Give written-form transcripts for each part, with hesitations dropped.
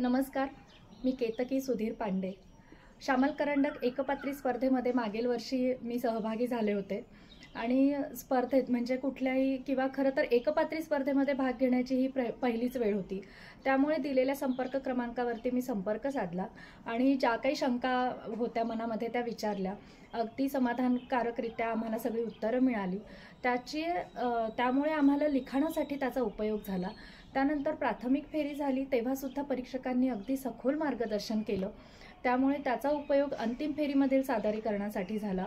नमस्कार, मी केतकी सुधीर पांडे. श्यामल करंडक एकपात्री स्पर्धेमध्ये मागील वर्षी मी सहभागी झाले होते आणि स्पर्धेत म्हणजे कुठल्याही किंवा खरं तर एकपात्री स्पर्धेमध्ये भाग घेण्याची ही पहिलीच वेळ होती. त्यामुळे दिलेल्या संपर्क क्रमांकावरती मी संपर्क साधला आणि ज्या काही शंका होत्या मनामध्ये त्या विचारल्या. अगदी समाधानकारकरित्या आम्हाला सगळी उत्तरं मिळाली. त्यामुळे आम्हाला लिखाणासाठी त्याचा उपयोग झाला. त्यानंतर प्राथमिक फेरी झाली तेव्हासुद्धा परीक्षकांनी अगदी सखोल मार्गदर्शन केलं. त्यामुळे त्याचा उपयोग अंतिम फेरीमधील सादरीकरणासाठी झाला.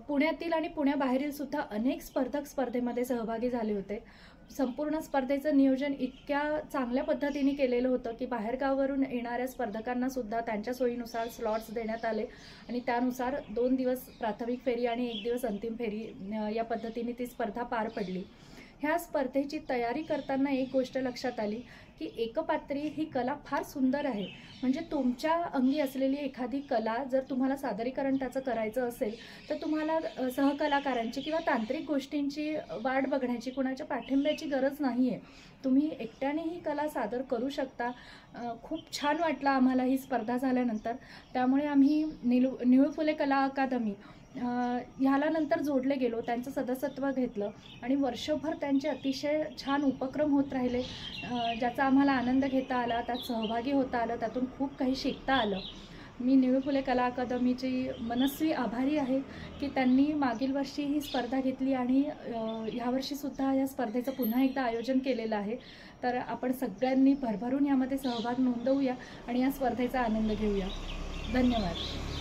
पुण्यातील आणि पुण्याबाहेरील सुद्धा अनेक स्पर्धक स्पर्धेमध्ये सहभागी झाले होते. संपूर्ण स्पर्धेचं नियोजन इतक्या चांगल्या पद्धतीने केलेलं होतं की बाहेरगावावरून येणाऱ्या स्पर्धकांना सुद्धा त्यांच्या सोयीनुसार स्लॉट्स देण्यात आले आणि त्यानुसार 2 दिवस प्राथमिक फेरी आणि 1 दिवस अंतिम फेरी या पद्धतीने ती स्पर्धा पार पडली. ह्या स्पर्धेची तयारी करताना एक गोष्ट लक्षात आली की एकपात्री ही कला फार सुंदर आहे. म्हणजे तुमच्या अंगी असलेली एखादी कला जर तुम्हाला सादरीकरण त्याचं करायचं असेल तर तुम्हाला सहकलाकारांची किंवा तांत्रिक गोष्टींची वाट बघण्याची, कुणाच्या पाठिंब्याची गरज नाही आहे. तुम्ही एकट्याने ही कला सादर करू शकता. खूप छान वाटलं आम्हाला ही स्पर्धा झाल्यानंतर. त्यामुळे आम्ही निळू फुले कला अकादमी ह्याला नंतर जोडले गेलो, त्यांचं सदस्यत्व घेतलं आणि वर्षभर त्यांचे अतिशय छान उपक्रम होत राहिले, ज्याचा आम्हाला आनंद घेता आला, त्यात सहभागी होता आलं, त्यातून खूप काही शिकता आलं. मी निळू फुले कला अकादमीची मनस्वी आभारी आहे की त्यांनी मागील वर्षी ही स्पर्धा घेतली आणि ह्यावर्षीसुद्धा या स्पर्धेचं पुन्हा एकदा आयोजन केलेलं आहे. तर आपण सगळ्यांनी भरभरून यामध्ये सहभाग नोंदवूया आणि या स्पर्धेचा आनंद घेऊया. धन्यवाद.